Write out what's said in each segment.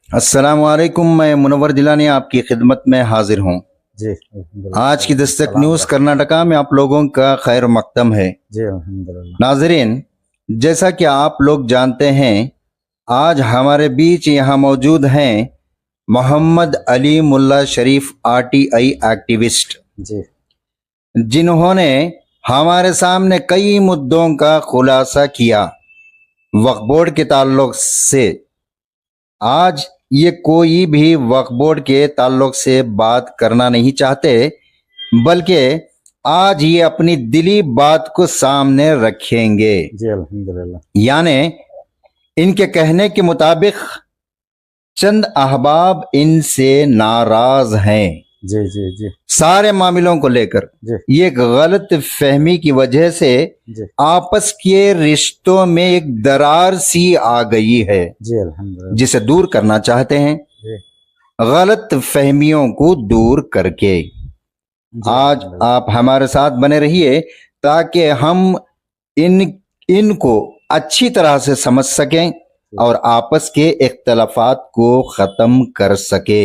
अस्सलाम वालेकुम। मैं मुनव्वर जिलानी आपकी खिदमत में हाजिर हूँ। जी आज की दस्तक सलाम न्यूज़ कर्नाटका में आप लोगों का खैर मकदम है। जी अल्हम्दुलिल्लाह। नाजरीन, जैसा कि आप लोग जानते हैं, आज हमारे बीच यहाँ मौजूद हैं मोहम्मद अली मुल्ला शरीफ आरटीआई एक्टिविस्ट, जी जिन्होंने हमारे सामने कई मुद्दों का खुलासा किया वक्फ बोर्ड के ताल्लुक से। आज ये कोई भी वक्फ बोर्ड के ताल्लुक से बात करना नहीं चाहते, बल्कि आज ये अपनी दिली बात को सामने रखेंगे। जी अल्हम्दुलिल्लाह। यानी इनके कहने के मुताबिक चंद अहबाब इनसे नाराज हैं जी जी जी सारे मामलों को लेकर। जी ये गलत फहमी की वजह से जी आपस के रिश्तों में एक दरार सी आ गई है, जी अल्हम्दुलिल्लाह। जिसे दूर करना चाहते हैं जी गलत फहमियों को दूर करके। जी आज अल्हम्दुलिल्लाह। आप हमारे साथ बने रहिए ताकि हम इन इनको अच्छी तरह से समझ सकें और आपस के इख्तलाफात को ख़त्म कर सके।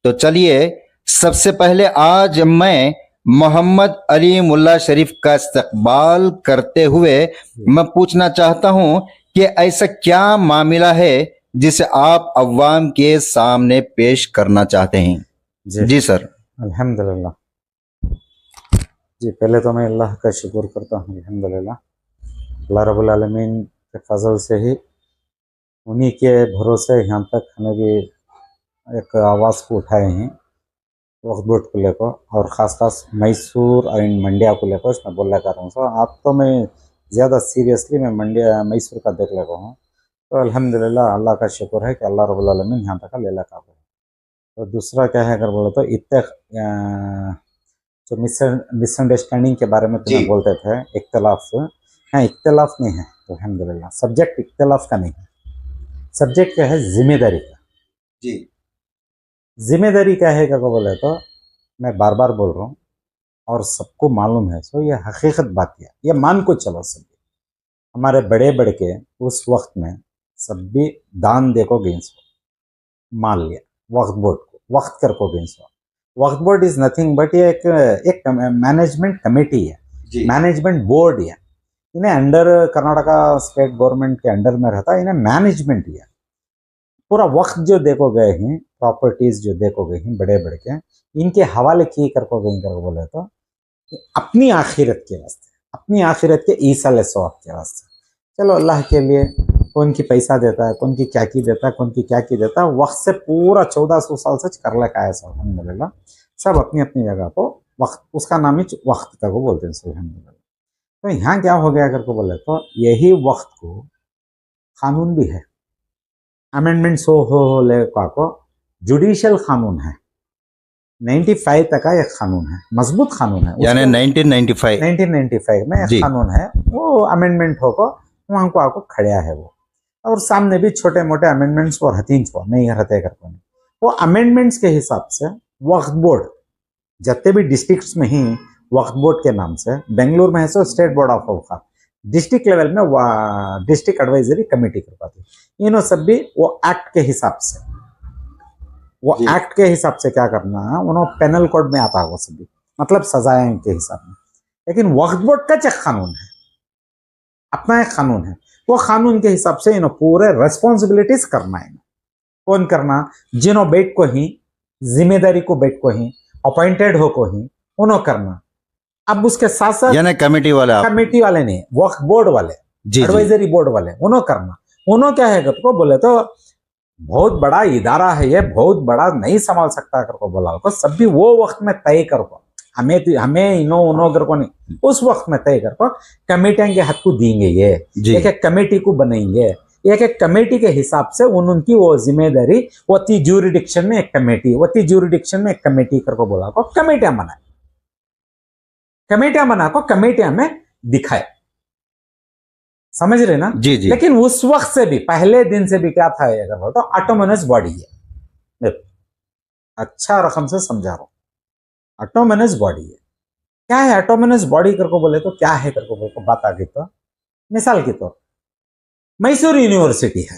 तो चलिए, सबसे पहले आज मैं मोहम्मद अली मुल्ला शरीफ का इस्तकबाल करते हुए मैं पूछना चाहता हूं कि ऐसा क्या मामला है जिसे आप अवाम के सामने पेश करना चाहते हैं। जी जी सर। अल्हम्दुलिल्लाह। जी पहले तो मैं अल्लाह का शुक्र करता हूँ अल्हम्दुलिल्लाह। अल्लाह रब्बुल आलमीन के फजल से ही, उन्हीं के भरोसे यहाँ तक हमें भी एक आवाज़ को उठाए हैं वक्फ बोर्ड को लेकर, और ख़ास मैसूर और इन मंडिया को लेकर मैं बोलना कर रहा हूँ। सर आप तो मैं ज़्यादा सीरियसली मैं मंडिया मैसूर का देख लेता हूँ। तो अल्हम्दुलिल्लाह अल्लाह का शुक्र है कि अल्लाह रब्बुल आलमीन यहाँ तक ले लगा है। तो दूसरा क्या है अगर बोलो तो इतने जो मिसअंडरस्टैंडिंग के बारे में तुम्हें बोलते थे, इख्तलाफ, हाँ इख्तलाफ नहीं है अल्हम्दुलिल्लाह। सब्जेक्ट इख्तलाफ का नहीं है, सब्जेक्ट क्या है जिम्मेदारी का। जी जिम्मेदारी क्या है क्या बोले तो मैं बार बार बोल रहा हूँ और सबको मालूम है। सो ये हकीकत बात है, ये मान को चलो। सब हमारे बड़े बड़े के उस वक्त में सब भी दान देखो गेंस मान लिया वक्फ बोर्ड को, वक्त कर को गेंस। Waqf board is nothing but ये एक मैनेजमेंट कमेटी है, मैनेजमेंट बोर्ड है। इन्हें अंडर कर्नाटका स्टेट गवर्नमेंट के अंडर में रहता है, इन्हें मैनेजमेंट है। पूरा वक्त जो देखो गए हैं, प्रॉपर्टीज जो देखो गए हैं बड़े बड़े के, इनके हवाले किए कर को गए कर बोले तो अपनी आखिरत के वास्ते, अपनी आखिरत के ईसाले सवाब के वास्ते। चलो अल्लाह के लिए कौन की पैसा देता है, कौन की क्या की देता है, कौन की क्या की देता है, वक्त से पूरा 1400 साल से कर लगा है। सब अल्हम्दुलिल्लाह, सब अपनी अपनी जगह को वक्त, उसका नाम ही वक्त का को बोलते हैं सब अल्हम्दुलिल्लाह। तो यहाँ क्या हो गया करके बोले तो यही वक्त को कानून भी है, अमेंडमेंट्स हो ले को जुडिशियल कानून है। 95 तक का एक कानून है, मजबूत कानून है, यानी 1995 में एक कानून है। वो अमेंडमेंट होको वहां को आपको खड़िया है वो, और सामने भी छोटे मोटे अमेंडमेंट्स और हतीज को नहीं रहते करके वो अमेंडमेंट्स के हिसाब से वक्फ बोर्ड जितने भी डिस्ट्रिक्ट्स में ही वक्फ बोर्ड के नाम से, बेंगलुरु में है so state board of Waqf, district level में डिस्ट्रिक्ट एडवाइजरी कमेटी कर पाती। इन्हों सब भी वो एक्ट के हिसाब से, वो एक्ट के हिसाब से क्या करना है, उन्होंने पेनल कोड में आता है वो सभी, मतलब सजाएं के हिसाब में। लेकिन वक्फ बोर्ड का एक कानून है, अपना एक कानून है, वो कानून के हिसाब से इन्होंने पूरे रेस्पॉन्सिबिलिटीज करना है। कौन करना, जिन्हों बैठ को ही जिम्मेदारी को बैठ को ही अपॉइंटेड हो को ही उन्होंने करना। अब उसके साथ साथ यानी कमेटी वाले नहीं, वक्फ बोर्ड वाले, एडवाइजरी बोर्ड वाले उन्होंने करना। उन्होंने क्या है को बोले तो बहुत बड़ा इदारा है ये, बहुत बड़ा नहीं संभाल सकता कर को बोला को सब भी वो वक्त में तय कर को, हमें इनो उनो कर को नहीं, उस वक्त में तय कर को कमेटियां के हाथ को देंगे। ये एक एक कमेटी को बनाएंगे, एक एक कमेटी के हिसाब से उनकी वो जिम्मेदारी, वो ती ज्यूरिडिक्शन में एक कमेटी, वो ती ज्यूरिडिक्शन में एक कमेटी कर को बोला को कमेटियां बनाए, कमेटियां बना को कमेटियां में दिखाए। समझ रहे ना? जी जी। लेकिन उस वक्त से भी, पहले दिन से भी क्या था अगर बोलो तो ऑटोनोमस बॉडी है। अच्छा रकम से समझा रहा हूं, ऑटोनोमस बॉडी है। क्या है ऑटोनोमस बॉडी करको बोले तो क्या है करको बोले तो बात आगे तो मिसाल की तो मैसूर यूनिवर्सिटी है,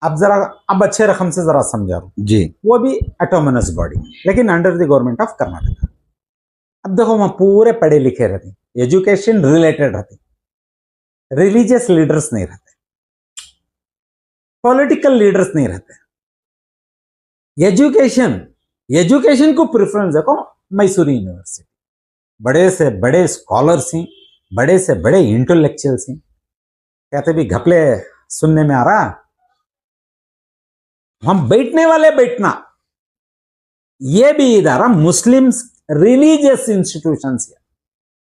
अब अच्छे रकम से जरा समझा रहा हूं। जी वो भी ऑटोनोमस बॉडी, लेकिन under the government of Karnataka. अब देखो वहां पूरे पढ़े लिखे रहते, एजुकेशन रिलेटेड रहते, रिलीजियस लीडर्स नहीं रहते, पॉलिटिकल लीडर्स नहीं रहते। एजुकेशन को प्रेफरेंस देखो, मैसूर यूनिवर्सिटी बड़े से बड़े स्कॉलर्स हैं, बड़े से बड़े इंटेलेक्चुअल्स हैं। कहते भी घपले सुनने में आ रहा, हम बैठने वाले बैठना, ये भी इदारा मुस्लिम रिलीजियस इंस्टीट्यूशन है,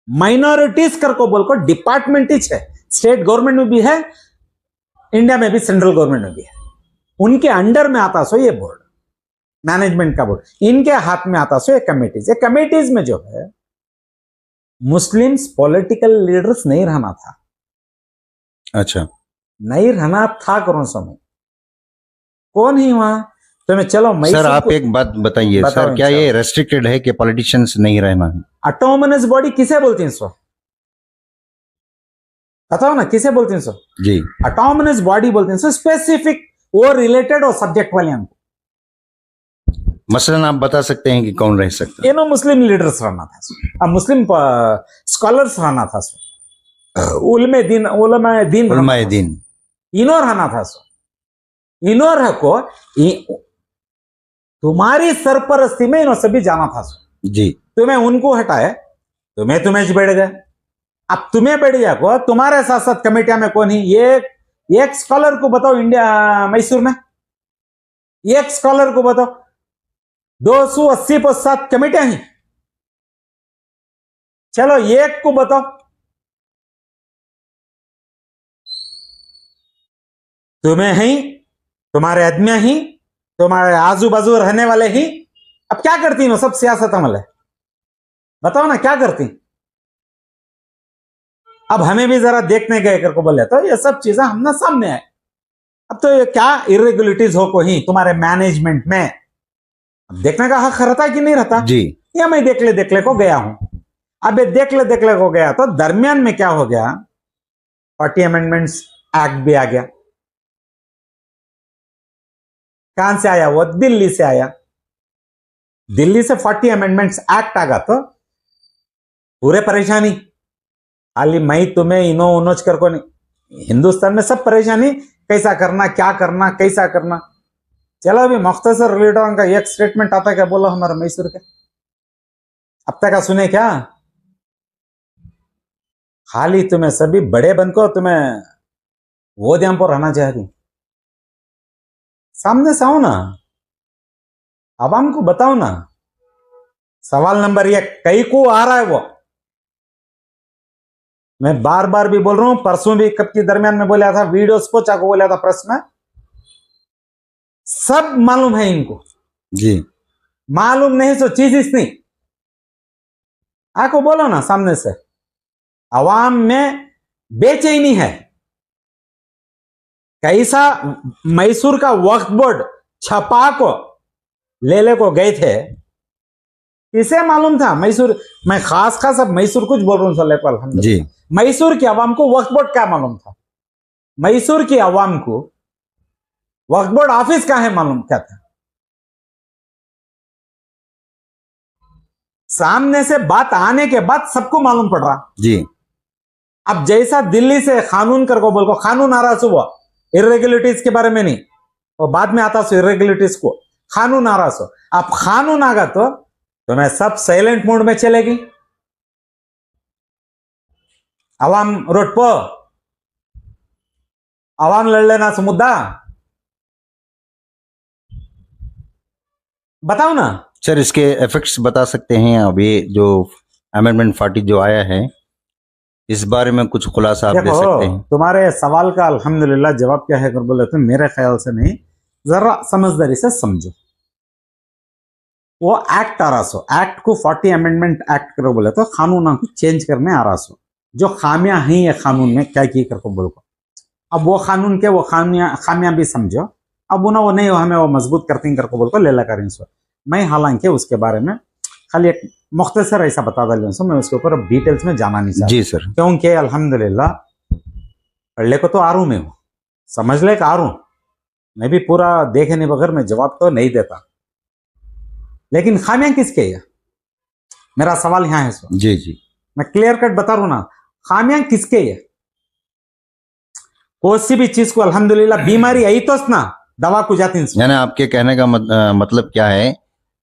माइनॉरिटीज कर को बोल को डिपार्टमेंट ही है, स्टेट गवर्नमेंट में भी है, इंडिया में भी सेंट्रल गवर्नमेंट में भी है। उनके अंडर में आता सो ये बोर्ड, मैनेजमेंट का बोर्ड, इनके हाथ में आता सो ये कमेटीज। ये कमेटीज में जो है मुस्लिम्स पॉलिटिकल लीडर्स नहीं रहना था। अच्छा, नहीं रहना था करो समय, कौन ही वहां तो मैं चलो सर आप एक बात बताइए सर, क्या ये रेस्ट्रिक्टेड है कि पॉलिटिशियंस नहीं रहना है? ऑटोनोमस बॉडी किसे बोलते हैं सो बताओ ना, किसे बोलते हैं सो? जी ऑटोनोमस बॉडी बोलते हैं सो स्पेसिफिक, वो रिलेटेड और सब्जेक्ट वाले हमको। मसलन आप बता सकते हैं कि कौन रह सकता है? ये नो मुस्लिम लीडर्स रहना था सो, अब मुस्लिम स्कॉलर्स रहना था सो, उलमे दिन इनो रहना था सो, इनो रखो तुम्हारी सरपरस्ती में इन्हों सभी जाना था सो। जी तुम्हें उनको हटाए, तुम्हें बैठ गए, अब तुम्हें बैठ गया को तुम्हारे साथ साथ कमेटियां में कौन ही, एक स्कॉलर को बताओ इंडिया मैसूर में, एक स्कॉलर को बताओ, 280 पर 7 कमेटियां हैं, चलो एक को बताओ, तुम्हें ही, तुम्हारे आदमियां ही, तुम्हारे आजू बाजू रहने वाले ही, अब क्या करती हो सब सियासत अमल है, बताओ ना क्या करती। अब हमें भी जरा देखने गए करके बोले तो ये सब चीजें हमने सामने आए। अब तो ये क्या इरेगुलरिटीज हो को ही तुम्हारे मैनेजमेंट में, अब देखने का हक रहता है कि नहीं रहता? जी या मैं देख ले को गया हूं, अब ये देख ले को गया तो दरमियान में क्या हो गया, 40 अमेंडमेंट्स एक्ट भी आ गया। कहां से आया वो? दिल्ली से आया। दिल्ली से 40 अमेंडमेंट्स एक्ट आ गया तो पूरे परेशानी, खाली मैं तुम्हें इनो उनोच कर को नहीं, हिंदुस्तान में सब परेशानी, कैसा करना, क्या करना, कैसा करना। चलो अभी मुख्तसर लीडरों का एक स्टेटमेंट आता, क्या बोला हमारे मैसूर के, अब तक का सुने क्या? खाली तुम्हें सभी बड़े बन को तुम्हें वो ध्यान पर रहना चाहती, सामने से आओ ना, आवाम को बताओ ना। सवाल नंबर 1 कई को आ रहा है वो, मैं बार बार भी बोल रहा हूं, परसों भी कब के दरमियान में बोला था, वीडियोस को चाको बोला था प्रेस में, सब मालूम है इनको। जी मालूम नहीं तो चीज इस नहीं, आको बोलो ना सामने से। अवाम में बेचैनी है, कैसा मैसूर का वक्फ बोर्ड छपा को ले को गए थे, किसे मालूम था? मैसूर, मैं खास अब मैसूर कुछ बोल रहा हूं जी, मैसूर की आवाम को वक्फ बोर्ड क्या मालूम था? मैसूर की आवाम को वक्फ बोर्ड ऑफिस का है मालूम क्या था? सामने से बात आने के बाद सबको मालूम पड़ रहा जी। अब जैसा दिल्ली से कानून कर को बोल को, कानून आ रहा सुबह इरेगुलरिटीज के बारे में नहीं, और बाद में आता सो इरेगुलरिटीज को, कानून आ रहा सो। अब कानून आगा तो मैं सब साइलेंट मोड में चलेगी, आवाम रोड पर, आवाम लड़ लेना सो मुद्दा, बताओ ना सर इसके इफेक्ट्स बता सकते हैं? अभी जो अमेंडमेंट 40 जो आया है, इस बारे में कुछ खुलासा आप दे सकते हैं? तुम्हारे सवाल का अल्हम्दुलिल्लाह जवाब क्या है कर बोले तो, मेरे ख्याल से नहीं, जरा समझदारी से समझो। वो एक्ट आ रहा सो, एक्ट को 40 अमेंडमेंट एक्ट करो बोले तो कानून को चेंज करने आ रहा सो, जो खामियां हैं ये कानून में क्या की कर को बोल को, अब वो कानून के वो खामियां भी समझो, अब वो नहीं हमें वो मजबूत करती कर को बोल को ले ला करें सो। मैं हालांकि उसके बारे में खाली एक मुख्तसर ऐसा बता डाल सो, मैं उसके ऊपर डिटेल्स में जाना नहीं चाहता। जी सर। क्योंकि अल्हम्दुलिल्लाह पढ़ले को तो आरू में हूं, समझ ले आरू, मैं भी पूरा देखे नहीं बगैर मैं जवाब तो नहीं देता, लेकिन खामियां किसके है? मेरा सवाल यहां है सो, जी जी मैं क्लियर कट बता रहा हूं ना, खामियां किसके है? कोई भी चीज को अल्हम्दुलिल्लाह बीमारी आई तो ना दवा को जाती यानी आपके कहने का मतलब क्या है,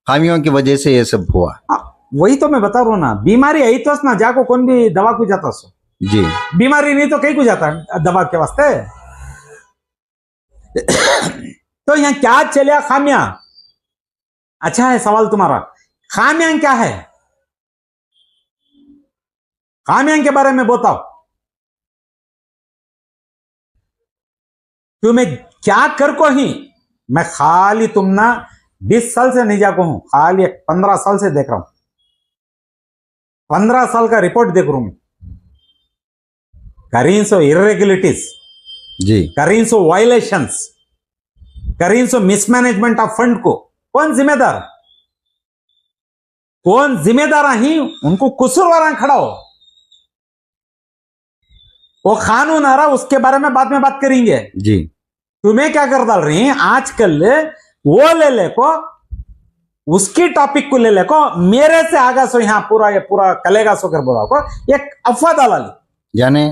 खामियों की वजह से ये सब हुआ। वही तो मैं बता रहा हूं ना, बीमारी आई तो ना जाको कौन भी दवा को जाता सो, जी बीमारी नहीं तो कहीं को जाता दवा के वास्ते। तो यहाँ क्या चलिया खामियां? अच्छा है सवाल तुम्हारा, खामियां क्या है? खामियां के बारे में बताओ। तो मैं क्या कर को ही, मैं खाली तुम ना 20 साल से नहीं जाको हूं, खाली 15 साल से देख रहा हूं, 15 साल का रिपोर्ट देख रहा हूं। करीन सो इरेगुलरिटीज, जी करीन सो वायलेशंस, करीन सो मिसमैनेजमेंट ऑफ फंड को कौन जिम्मेदार? कौन जिम्मेदार ही उनको कसूरवार खड़ा हो। वो कानून आ रहा उसके बारे में बाद में बात करेंगे। जी तुम्हें क्या कर डाल रही हैं आजकल, वो ले को उसकी टॉपिक को ले को मेरे से आगा सो यहाँ पूरा ये पूरा कलेगा सो कर बोला को एक अफवाह डाला ली। यानी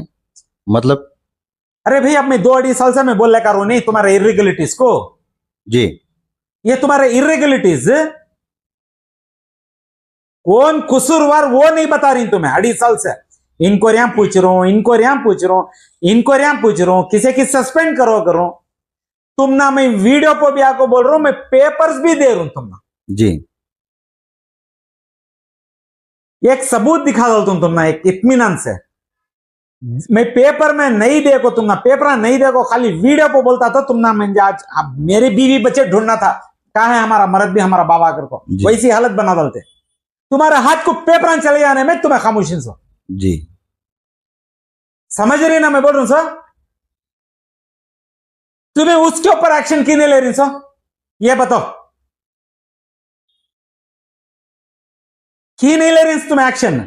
मतलब अरे भाई अब मैं 2-2.5 साल से मैं बोल ले कर नहीं तुम्हारे इरेगुलरिटीज को, जी ये तुम्हारे इरेगुलरिटीज कौन कसूरवार वो नहीं बता रही तुम्हें 2.5 साल से। इंक्वायरियां पूछ रहा हूं, इंक्वायरियां पूछ रहा हूं, इंक्वायरियां पूछ रहा हूं, किसी की सस्पेंड करो तुम ना, मैं वीडियो पर भी आपको बोल रहा हूं, मैं पेपर्स भी दे रहा हूं तुम ना, जी एक सबूत दिखा दो तुम ना एक इत्मीनान से। मैं पेपर में नहीं देखो तुम ना, पेपर नहीं देखो, खाली वीडियो पर बोलता था तुम ना, मैं आज मेरी बीवी बच्चे ढूंढना था, कहा है हमारा मर्द भी हमारा बाबा कर को, वैसी हालत बना डालते। तुम्हारे हाथ को पेपर चले जाने में तुम्हें खामोशी सो, जी समझ रही ना मैं बोल रहा हूं सर? तुम्हें उसके ऊपर एक्शन क्यों नहीं ले रही सर, ये बताओ, क्यों नहीं ले रही तुम्हें एक्शन?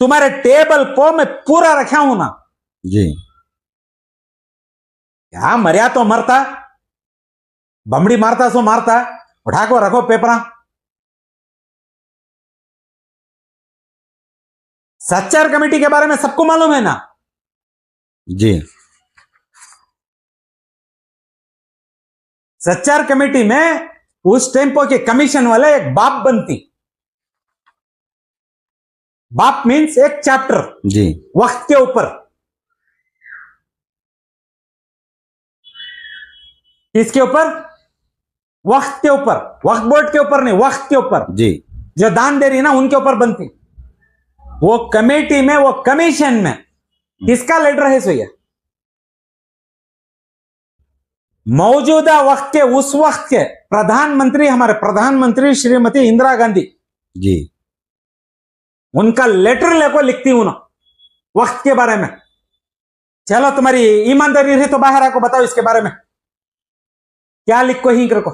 तुम्हारे टेबल को मैं पूरा रखा हूं ना जी। क्या मरिया तो मरता, बमड़ी मारता सो मारता, उठा को रखो पेपर। सच्चार कमेटी के बारे में सबको मालूम है ना? जी सच्चार कमेटी में उस टेम्पो के कमीशन वाले एक बाप बनती, बाप मीन्स एक चैप्टर जी वक्त के ऊपर, किसके ऊपर? वक्त के ऊपर, वक्त बोर्ड के ऊपर नहीं, वक्त के ऊपर जी जो दान दे रही ना उनके ऊपर बनती। वो कमेटी में, वो कमीशन में किसका लेटर है सोया? मौजूदा वक्त के, उस वक्त के प्रधानमंत्री, हमारे प्रधानमंत्री श्रीमती इंदिरा गांधी जी, उनका लेटर लेको लिखती हूं ना वक्त के बारे में। चलो तुम्हारी ईमानदारी रही तो बाहर आको बताओ इसके बारे में क्या लिख को ही को।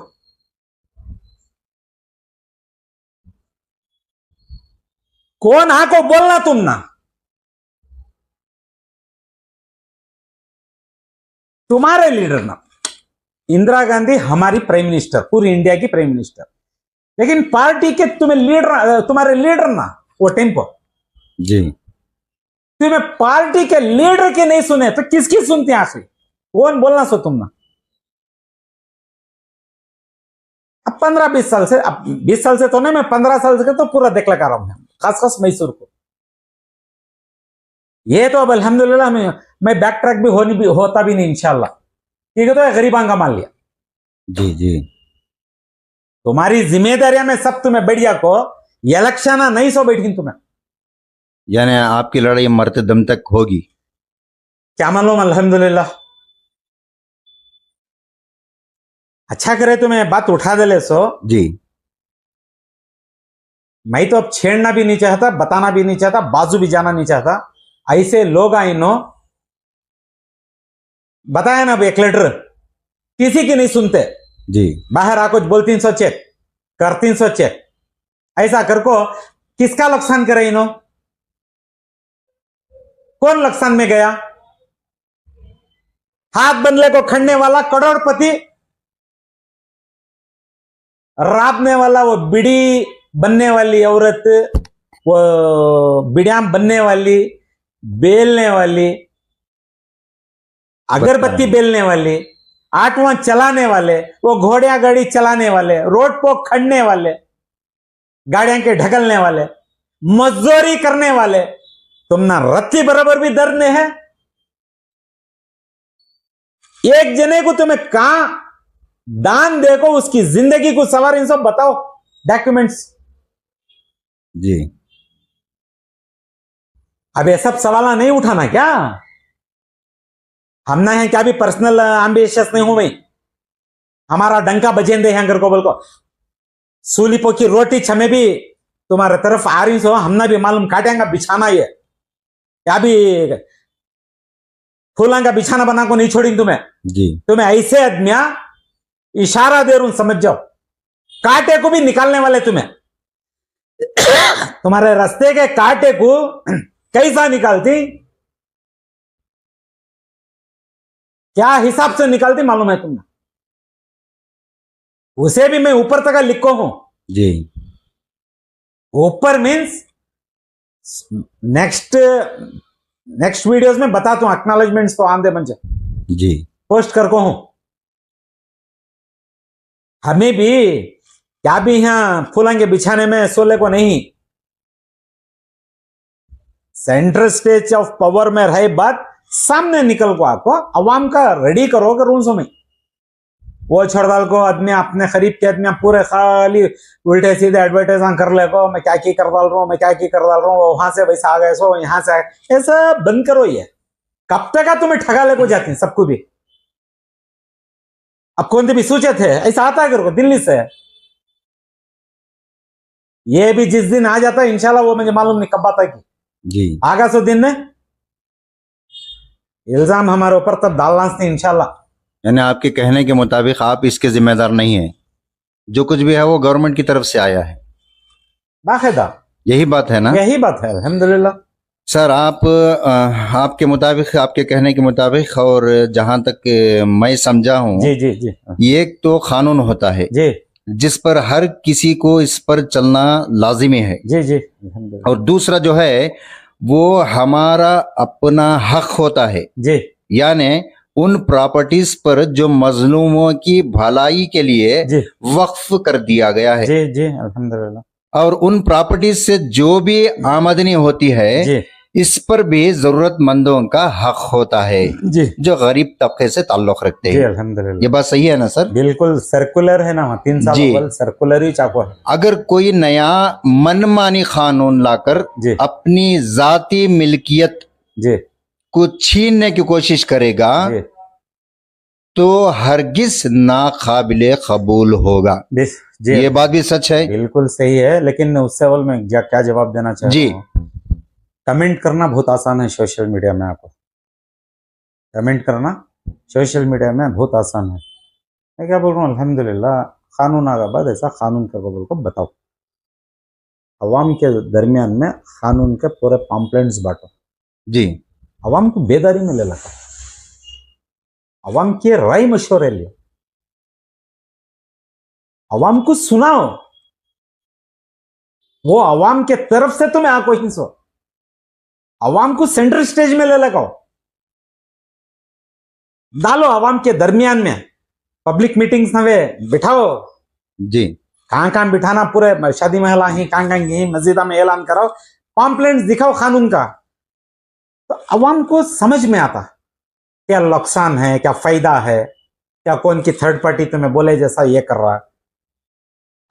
कौन आको बोलना तुम ना, तुम्हारे लीडर ना, इंदिरा गांधी हमारी प्राइम मिनिस्टर, पूरी इंडिया की प्राइम मिनिस्टर, लेकिन पार्टी के तुम्हें लीडर, तुम्हारे लीडर ना वो टेम्पो जी तुम्हें पार्टी के लीडर के नहीं सुने तो किसकी सुनते हैं आखिर? कौन बोलना सो तुम ना? अब 15-20 साल से, अब 20 साल से तो नहीं, मैं 15 साल से तो पूरा देख लगा रहा हूं, खास खास मैसूर को। ये तो अब अल्हम्दुलिल्लाह मैं बैक ट्रैक भी होता भी नहीं इंशाल्लाह, ठीक है? तो गरीबां का मान लिया। जी जी तुम्हारी जिम्मेदारियां में सब तुम्हें बढ़िया को इलेक्शन नहीं सो बैठी तुम्हें, यानी आपकी लड़ाई मरते दम तक होगी। क्या मालूम, अल्हम्दुलिल्लाह। अच्छा करे तुम्हें बात उठा दे ले सो। जी मैं तो अब छेड़ना भी नहीं चाहता, बताना भी नहीं चाहता, बाजू भी जाना नहीं चाहता। ऐसे लोग आए नो, बताया ना अब एक लेटर किसी की नहीं सुनते, जी बाहर आको बोलती सो चेक करती सो चेक, ऐसा कर को किसका नुकसान करे इनो? कौन नुकसान में गया? हाथ बंगले को खड़ने वाला करोड़पति, राबने वाला वो बीड़ी बनने वाली औरत, वो बिड़ियाम बनने वाली, बेलने वाली, अगरबत्ती बेलने वाली, आटवां चलाने वाले, वो घोड़िया गाड़ी चलाने वाले, रोड पर खड़ने वाले, गाड़ियां के ढकलने वाले, मजदूरी करने वाले, तुम ना रत्ती बराबर भी दर्द में है। एक जने को तुम्हें कहां दान देखो, उसकी जिंदगी को सवार, इन सब बताओ डॉक्यूमेंट्स। जी अब ये सब सवाल नहीं उठाना क्या? हम ना है क्या भी पर्सनल एम्बिशियस नहीं हूं मैं, हमारा डंका बजेंदे हैं अगर को बोल को सूलीपो की रोटी छमे भी तुम्हारे तरफ आ रही सो, हमना भी मालूम काटेंगा बिछाना, ये क्या भी फूलों का बिछाना बना को नहीं छोड़ी तुम्हें। जी तुम्हें ऐसे आदमिया इशारा दे रू, समझ जाओ, कांटे को भी निकालने वाले तुम्हें। तुम्हारे रास्ते के कांटे को कैसा निकालती, क्या हिसाब से निकालती मालूम है तुम्हें? उसे भी मैं ऊपर तक लिखो हूं। जी ऊपर मीन्स नेक्स्ट वीडियोस में बताता हूं, एक्नॉलेजमेंट्स तो आंदे बन जाए, जी पोस्ट कर को हूं। हमें भी क्या भी यहां फूलेंगे बिछाने में सोले को नहीं, सेंट्रल स्टेज ऑफ पावर में रहे बात सामने निकल को आपको अवाम का रेडी करोगे रूल्स में। वो छोड़दाल को आदमी अपने करीब के आदमी पूरे खाली उल्टे सीधे एडवर्टाइज कर ले को, मैं क्या की कर डाल रहा हूं, मैं क्या की कर डाल रहा हूं, वहां से वैसा आ गए सो यहां से ऐसा बंद करो। ये कब तक तुम्हें ठगा ले को जाती सबको भी। अब कौन भी सोचे थे ऐसा आता है को दिल्ली से, ये भी जिस दिन आ जाता है इंशाल्लाह, वो मुझे मालूम नहीं कब आता कि जी आगा सो दिन में इल्जाम हमारे ऊपर तब डालना नहीं इंशाल्लाह। यानी आपके कहने के मुताबिक आप इसके जिम्मेदार नहीं हैं, जो कुछ भी है वो गवर्नमेंट की तरफ से आया है, बाकायदा यही बात है ना? यही बात है अल्हम्दुलिल्लाह। सर आप आपके मुताबिक, आपके कहने के मुताबिक, और जहां तक मैं समझा हूं, जी जी जी ये एक तो कानून होता है जी जिस पर हर किसी को इस पर चलना लाजिमी है, जी जी अल्हम्दुलिल्लाह। और दूसरा जो है वो हमारा अपना हक होता है, जी यानी उन प्रॉपर्टीज पर जो मजलूमों की भलाई के लिए जी वक्फ कर दिया गया है, जी जी अल्हम्दुलिल्लाह। और उन प्रॉपर्टीज से जो भी आमदनी होती है जी इस पर भी जरूरतमंदों का हक होता है, जी जो गरीब तबके से ताल्लुक रखते जी हैं। अल्हम्दुलिल्लाह। ये बात सही है ना सर? बिल्कुल सर्कुलर है ना, 3 साल जी। अव्वल सर्कुलर ही चाको है। अगर कोई नया मनमानी कानून लाकर जी अपनी जाती मिल्कियत जी को छीनने की कोशिश करेगा जी तो हरगिज नाकाबिले कबूल होगा। जी ये बात भी सच है। बिल्कुल सही है, लेकिन उससे अव्वल मैं क्या जवाब देना चाहता जी। हूँ। कमेंट करना बहुत आसान है सोशल मीडिया में, आपको कमेंट करना सोशल मीडिया में बहुत आसान है। मैं क्या बोल रहा हूँ, अल्हम्दुलिल्लाह कानून आ गया, बाद ऐसा कानून का बोल को बताओ, अवाम के दरमियान में कानून के पूरे पॉम्पलेट्स बांटो, जी अवाम को बेदारी में ले लगा, अवाम की राय मशवरे लियो, अवाम को सुनाओ, वो अवाम के तरफ से तुम्हें आ क्वेश्चन हो, अवाम को सेंट्रल स्टेज में ले लगाओ, डालो अवाम के दरमियान में, पब्लिक मीटिंग्स नवे बिठाओ, जी कहां बिठाना, पूरे शादी महला ही कहां ही मस्जिदा में ऐलान कराओ, पॉम्पलेट्स दिखाओ कानून का, तो अवाम को समझ में आता क्या नुकसान है, क्या फायदा है, क्या कौन की थर्ड पार्टी तुम्हें बोले जैसा ये कर रहा है।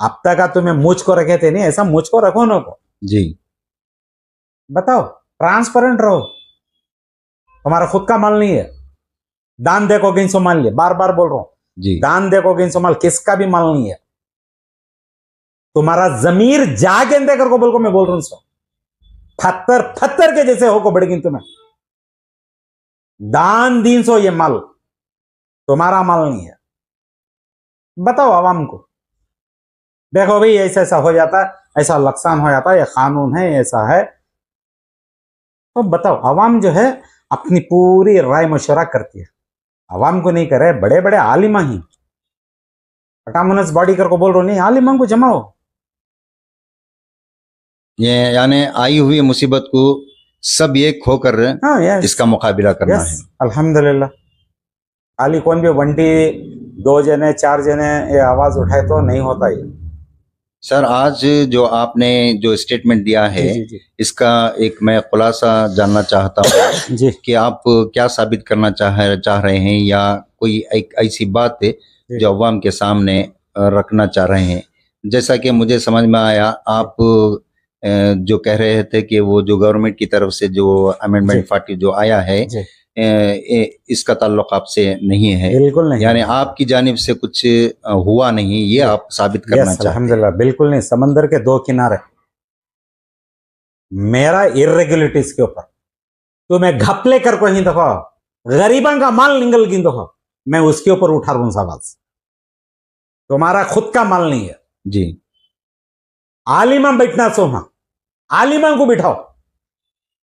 अब तक का तुम्हें मुझ को रखे थे नहीं, ऐसा मुझ को रखो ना को, जी बताओ, ट्रांसपेरेंट रहो, तुम्हारा खुद का माल नहीं है, दान देखोगे इन सो मान लिया, बार बार बोल रहा हूं, जी दान देखोगे इन सो माल, किसका भी माल नहीं है, तुम्हारा जमीर जागे देकर को बोल को मैं बोल रहा हूं, सो पत्थर के जैसे हो को बढ़गी तुम्हें, दान दीन सो ये माल तुम्हारा माल नहीं है, बताओ आवाम को, देखो भाई ऐसा ऐसा हो जाता है, ऐसा नुकसान हो जाता है, ये कानून है, ऐसा है, तो बताओ, आवाम जो है अपनी पूरी राय मशवरा करती है, अवाम को नहीं करे, बड़े बड़े आलिमा ही अटामोनस बॉडी कर को बोल रहे हो, नहीं आलिमा को जमाओ। ये यानी आई हुई मुसीबत को सब एक होकर हाँ यस इसका मुकाबला करना है। यस अल्हम्दुलिल्लाह। खाली कौन भी वंटी 2 जने 4 जने ये आवाज उठाए तो नहीं होता ये। सर आज जो आपने जो स्टेटमेंट दिया है जी जी इसका एक मैं खुलासा जानना चाहता हूँ जी कि आप क्या साबित करना चाह रहे हैं, या कोई एक ऐसी बात है जो अवाम के सामने रखना चाह रहे हैं। जैसा कि मुझे समझ में आया, आप जो कह रहे थे कि वो जो गवर्नमेंट की तरफ से जो अमेंडमेंट जी। 40 जो आया है जी इसका ताल्लुक आपसे नहीं है, बिल्कुल नहीं। यानी आपकी जानिब से कुछ हुआ नहीं, ये आप साबित करना यस चाहते हैं। अल्हम्दुलिल्लाह बिल्कुल नहीं। समंदर के 2 किनारे मेरा इरेगुलरिटीज के ऊपर तुम्हें घपले कर को ही देखो, गरीबन का माल निकल की देखो, मैं उसके ऊपर उठा रहा हूं सवाल। तुम्हारा खुद का माल नहीं है। जी आलिमा बैठना सो, हाँ आलिमा को बिठाओ,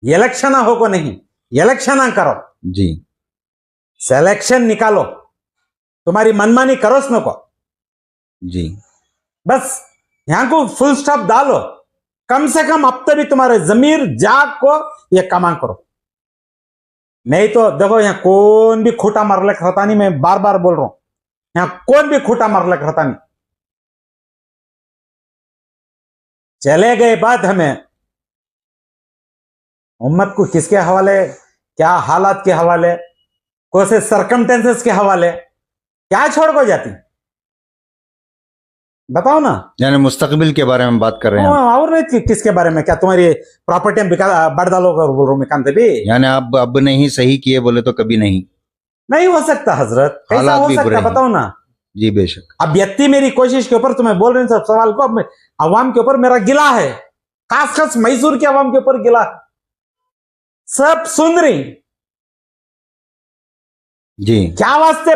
इलेक्शन हो को नहीं, इलेक्शन करो, जी सिलेक्शन निकालो, तुम्हारी मनमानी करो न को, जी बस यहां को फुल स्टॉप डालो। कम से कम अब तक भी तुम्हारे जमीर जाग को ये कमा करो। नहीं तो देखो यहाँ कौन भी खूटा मार लग रहता नहीं, मैं बार बार बोल रहा हूं, यहाँ कौन भी खूटा मार लग रहता नहीं। चले गए बात हमें उम्मत को किसके हवाले, क्या हालात के हवाले, कौन से सरकमटेंसेस के हवाले, क्या छोड़ को जाती बताओ ना। यानी मुस्तकबिल के बारे में बात कर रहे हैं आप। और नहीं किसके बारे में, क्या तुम्हारी प्रॉपर्टी में बढ़ डालो बोल रहा हूं भी। यानी आप अब नहीं सही किए बोले तो कभी नहीं हो सकता हजरत, कैसा हालात हो भी बुरे सकता हैं। बताओ ना। जी बेशक। अब व्यक्ति मेरी कोशिश के ऊपर तुम्हें बोल रहे हैं सब सवाल को, अब अवाम के ऊपर मेरा गिला है, खास मैसूर के अवाम के ऊपर गिला है। सब सुन रही, जी क्या वास्ते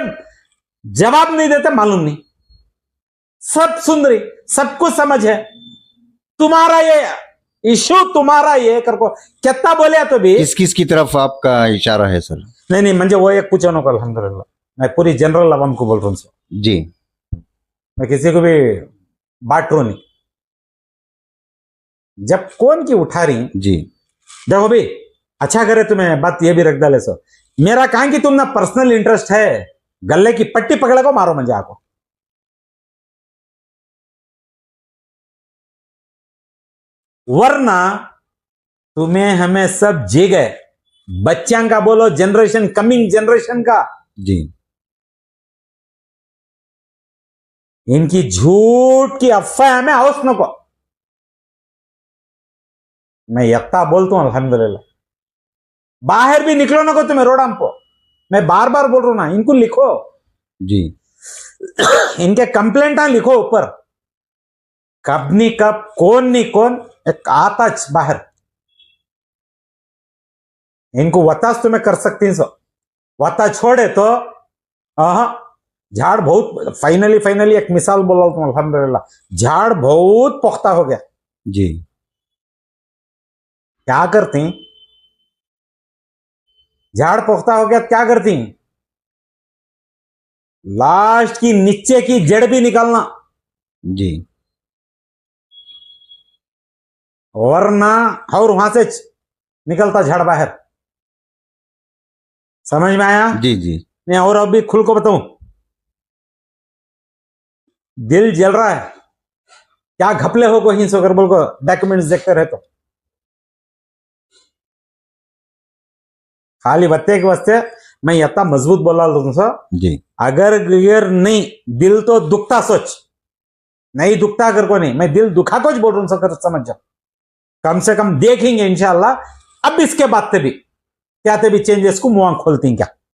जवाब नहीं देते मालूम नहीं, सब सुन रही, सबको समझ है। तुम्हारा ये इशू, तुम्हारा ये कर को कितना बोले तो भी किस किस की तरफ आपका इशारा है सर? नहीं म्हणजे वो एक पूछो नको अल्हम्दुलिल्लाह, मैं पूरी जनरल अवाम को बोल रहा हूँ। जी मैं किसी को भी बांट रहा नहीं। जब कौन की उठा रही, जी देखो भी अच्छा करे तुम्हें बात ये भी रख डाले सो, मेरा कहा कि तुम ना पर्सनल इंटरेस्ट है, गले की पट्टी पकड़े को मारो मंजे आको। वरना तुम्हें हमें सब जी गए, बच्चा का बोलो, जनरेशन कमिंग जनरेशन का, जी इनकी झूठ की अफवाह हमें हाउस नको। मैं यत्ता बोलता हूं अल्हम्दुलिल्लाह, बाहर भी निकलो नको तुम्हें रोडाम को, मैं बार बार बोल रहा हूं ना, इनको लिखो, जी इनके कंप्लेंट लिखो ऊपर, कब नहीं कब, कौन नहीं कौन, एक आता बाहर, इनको वतास तुम्हें कर सकती सो, वता छोड़े तो झाड़ बहुत फाइनली एक मिसाल बोला हूं अल्हम्दुलिल्लाह, झाड़ बहुत पुख्ता हो गया। जी क्या करती, झाड़ पुख्ता हो गया क्या करती, लास्ट की नीचे की जड़ भी निकालना, जी वरना और वहां से निकलता झाड़ बाहर। समझ में आया? जी जी नहीं और अभी खुल को बताऊं, दिल जल रहा है, क्या घपले हो को हिंस होकर बोल को डॉक्यूमेंट्स देखते रहे तो खाली बत्ते के वास्ते मैं इतना मजबूत बोला तुमसे, जी अगर नहीं दिल तो दुखता सोच, नहीं दुखता कर को नहीं, मैं दिल दुखा को बोल रहा हूं, समझ जाओ। कम से कम देखेंगे इंशाल्लाह, अब इसके बाद भी क्या भी चेंजेस को मुंह खोलती क्या।